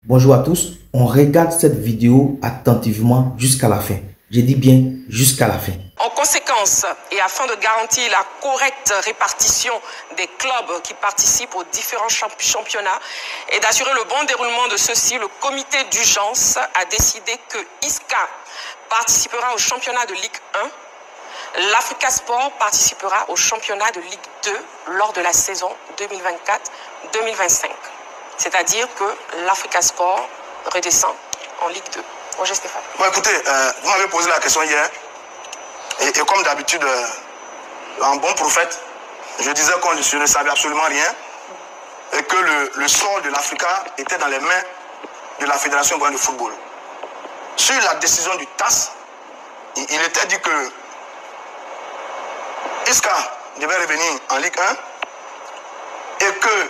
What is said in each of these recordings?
Bonjour à tous, on regarde cette vidéo attentivement jusqu'à la fin. Je dis bien jusqu'à la fin. En conséquence, et afin de garantir la correcte répartition des clubs qui participent aux différents championnats et d'assurer le bon déroulement de ceux-ci, le comité d'urgence a décidé que ISCA participera au championnat de Ligue 1, l'Africa Sport participera au championnat de Ligue 2 lors de la saison 2024-2025. C'est-à-dire que l'Africa Sport redescend en Ligue 2. Bonjour Stéphane. Bon, écoutez, vous m'avez posé la question hier. Et comme d'habitude, un bon prophète, je disais que je ne savais absolument rien. Et que le sort de l'Africa était dans les mains de la Fédération ivoirienne de football. Sur la décision du TAS, il était dit que ISCA devait revenir en Ligue 1 et que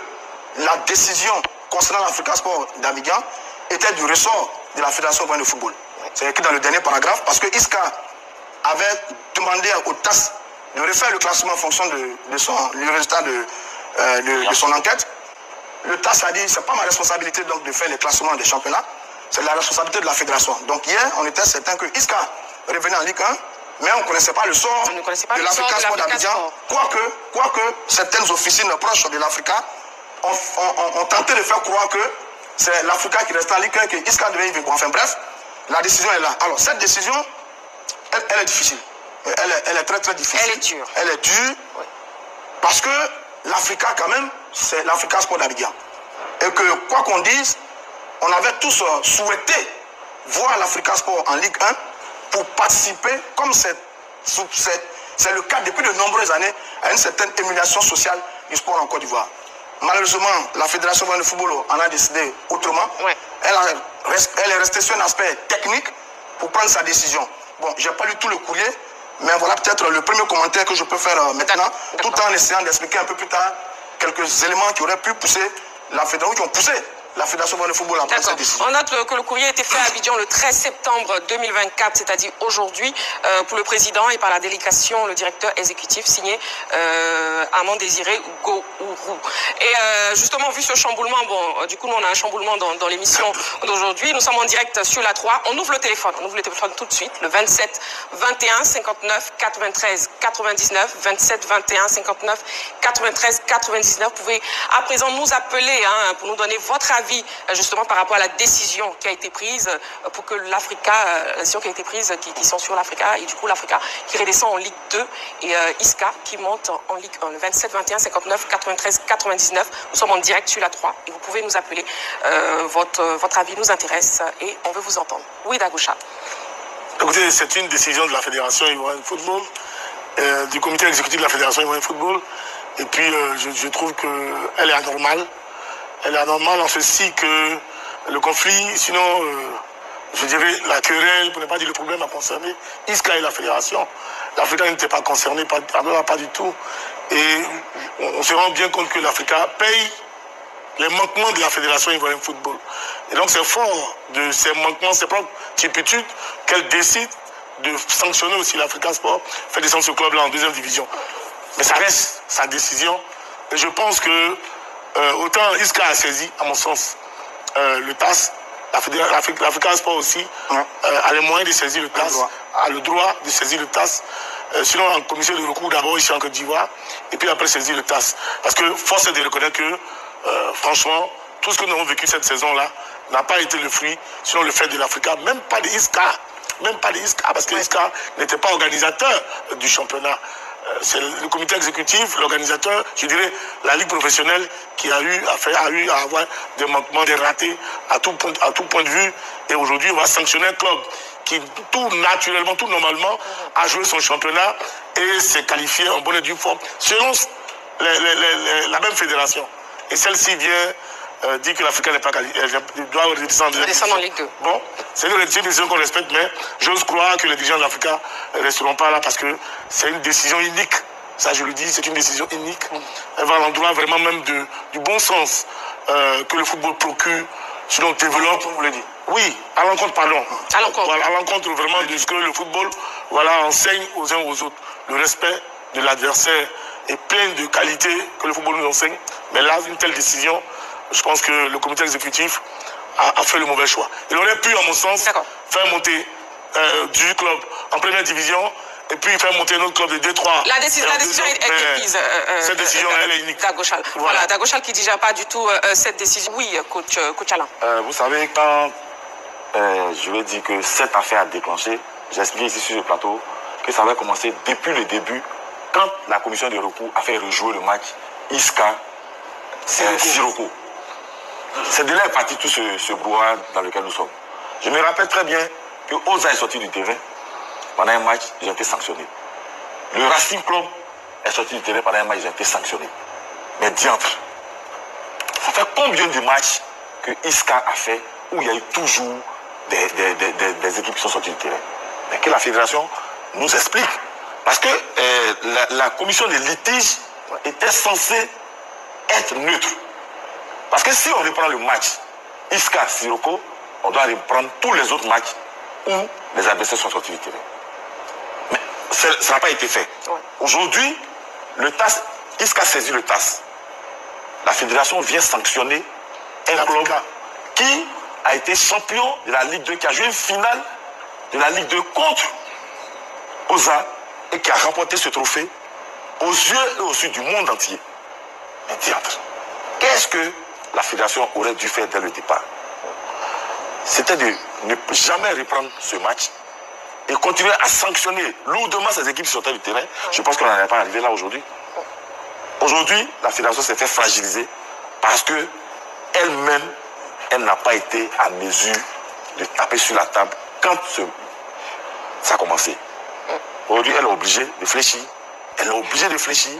la décision concernant l'Africa Sport d'Abidjan était du ressort de la Fédération ivoirienne de football. C'est écrit dans le dernier paragraphe parce que ISCA avait demandé au TAS de refaire le classement en fonction du résultat de son enquête. Le TAS a dit c'est pas ma responsabilité donc de faire les classements des championnats, c'est la responsabilité de la fédération. Donc hier, on était certain que ISCA revenait en Ligue 1, mais on ne connaissait pas le sort de l'Africa Sport d'Abidjan, quoique certaines officines proches de l'Africa ont tenté de faire croire que c'est l'Africa qui restait en Ligue 1 et que ISCA devait y vivre. Enfin bref, la décision est là. Alors cette décision, elle est difficile. Elle est très difficile. Elle est dure. Elle est dure parce que l'Africa quand même, c'est l'Africa Sport d'Abidjan. Et que quoi qu'on dise, on avait tous souhaité voir l'Africa Sport en Ligue 1 pour participer, comme c'est le cas depuis de nombreuses années, à une certaine émulation sociale du sport en Côte d'Ivoire. Malheureusement, la Fédération de football en a décidé autrement. Ouais. Elle est restée sur un aspect technique pour prendre sa décision. Bon, je n'ai pas lu tout le courrier, mais voilà peut-être le premier commentaire que je peux faire maintenant, tout en essayant d'expliquer un peu plus tard quelques éléments qui auraient pu pousser la Fédération, qui ont poussé la Fédération de football à prendre cette décision. On note que le courrier a été fait à Abidjan le 13 septembre 2024, c'est-à-dire aujourd'hui, pour le président et par la délégation, le directeur exécutif signé Armand Désiré Gourou. Et justement, vu ce chamboulement, bon, du coup, nous, on a un chamboulement dans l'émission d'aujourd'hui. Nous sommes en direct sur la 3. On ouvre le téléphone tout de suite, le 27 21 59 93 99, 27 21 59 93 99. Vous pouvez à présent nous appeler pour nous donner votre avis justement par rapport à la décision qui a été prise pour que l'Africa, la décision qui a été prise, qui sont sur l'Africa, et du coup l'Africa qui redescend en Ligue 2 et ISCA qui monte en Ligue 1, le 27 21 59 93 99. Nous sommes en direct sur la 3 et vous pouvez nous appeler. Votre avis nous intéresse et on veut vous entendre. Oui, Dagoucha. Écoutez, c'est une décision de la Fédération ivoirienne de football, du comité exécutif de la Fédération ivoirienne de football, et puis je trouve qu'elle est anormale. Elle est anormale en ceci que le conflit, sinon, je dirais la querelle, pour ne pas dire le problème, a concerné ISCA et la fédération. L'Africa n'était pas concernée, pas du tout. Et on se rend bien compte que l'Africa paye les manquements de la Fédération ivoirienne de football. Et donc c'est fort de ces manquements, ces propres turpitudes, qu'elle décide de sanctionner aussi l'Africa Sport, faire descendre ce club-là en deuxième division. Mais ça reste sa décision. Et je pense que autant ISCA a saisi, à mon sens, le TAS, l'Africa Sport aussi a les moyens de saisir le TAS, a le droit de saisir le TAS. Sinon, en commission de recours, d'abord ici en Côte d'Ivoire, et puis après saisir le TAS. Parce que force est de reconnaître que, franchement, tout ce que nous avons vécu cette saison-là n'a pas été le fruit, sinon le fait de l'Africa, même pas de ISCA, parce que ISCA n'était pas organisateur du championnat. C'est le comité exécutif, l'organisateur, je dirais la ligue professionnelle qui a eu à avoir des manquements, des ratés à tout point de vue. Et aujourd'hui, on va sanctionner un club qui tout naturellement, tout normalement a joué son championnat et s'est qualifié en bonne et due forme selon la même fédération. Et celle-ci vient dit que l'Africain n'est pas qualifié, elle doit redescendre en Ligue 2. Bon, c'est une décision qu'on respecte, mais j'ose croire que les dirigeants de l'Africa ne resteront pas là parce que c'est une décision unique. Ça, je le dis, c'est une décision unique. Elle va à l'endroit vraiment même du bon sens que le football procure, sinon développe, vous le dites. Oui, à l'encontre, pardon. À l'encontre. Voilà, à l'encontre vraiment de ce que le football enseigne aux uns aux autres. Le respect de l'adversaire est plein de qualités que le football nous enseigne. Mais là, une telle décision, je pense que le comité exécutif a fait le mauvais choix. Il aurait pu, à mon sens, faire monter du club en première division et puis faire monter notre club de D3. La décision est prise. Cette décision, elle est unique. Dagochal. Voilà, Dagochal qui ne digère pas du tout cette décision. Oui, coach Alain. Vous savez, quand je vais dire que cette affaire a déclenché, j'ai expliqué ici sur le plateau que ça avait commencé depuis le début, quand la commission de recours a fait rejouer le match Isca-Sirocco. C'est de là est parti tout ce brouhaha dans lequel nous sommes. Je me rappelle très bien que Oza est sorti du terrain pendant un match, ils ont été sanctionnés. Le Racing Club est sorti du terrain pendant un match, ils ont été sanctionnés. Mais diantre, ça fait combien de matchs que Isca a fait où il y a eu toujours des équipes qui sont sorties du terrain? Mais que la fédération nous explique. Parce que la commission de litige était censée être neutre. Parce que si on reprend le match Isca-Sirocco, on doit reprendre tous les autres matchs où les adversaires sont sortis du terrain. Mais ça n'a pas été fait. Aujourd'hui, le TAS, Isca saisit le TAS. La fédération vient sanctionner un club qui a été champion de la Ligue 2, qui a joué une finale de la Ligue 2 contre Oza et qui a remporté ce trophée aux yeux et aux yeux du monde entier. Mais diantre, qu'est-ce que la fédération aurait dû faire dès le départ? C'était de ne jamais reprendre ce match et continuer à sanctionner lourdement ces équipes qui sortaient du terrain. Je pense qu'on n'en est pas arrivé là aujourd'hui. Aujourd'hui, la fédération s'est fait fragiliser parce que elle-même, elle n'a pas été à mesure de taper sur la table quand ça a commencé. Aujourd'hui, elle est obligée de fléchir. Elle est obligée de fléchir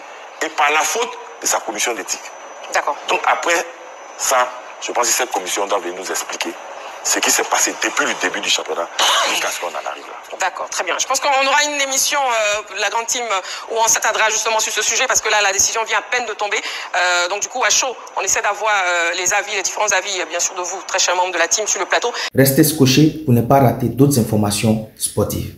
et par la faute de sa commission d'éthique. D'accord. Donc après ça, je pense que cette commission doit venir nous expliquer ce qui s'est passé depuis le début du championnat jusqu'à ce qu'on en arrive là. D'accord, très bien. Je pense qu'on aura une émission, la grande team, où on s'attardera justement sur ce sujet parce que là, la décision vient à peine de tomber. Donc du coup, à chaud, on essaie d'avoir les avis, les différents avis, bien sûr, de vous, très chers membres de la team, sur le plateau. Restez scotchés pour ne pas rater d'autres informations sportives.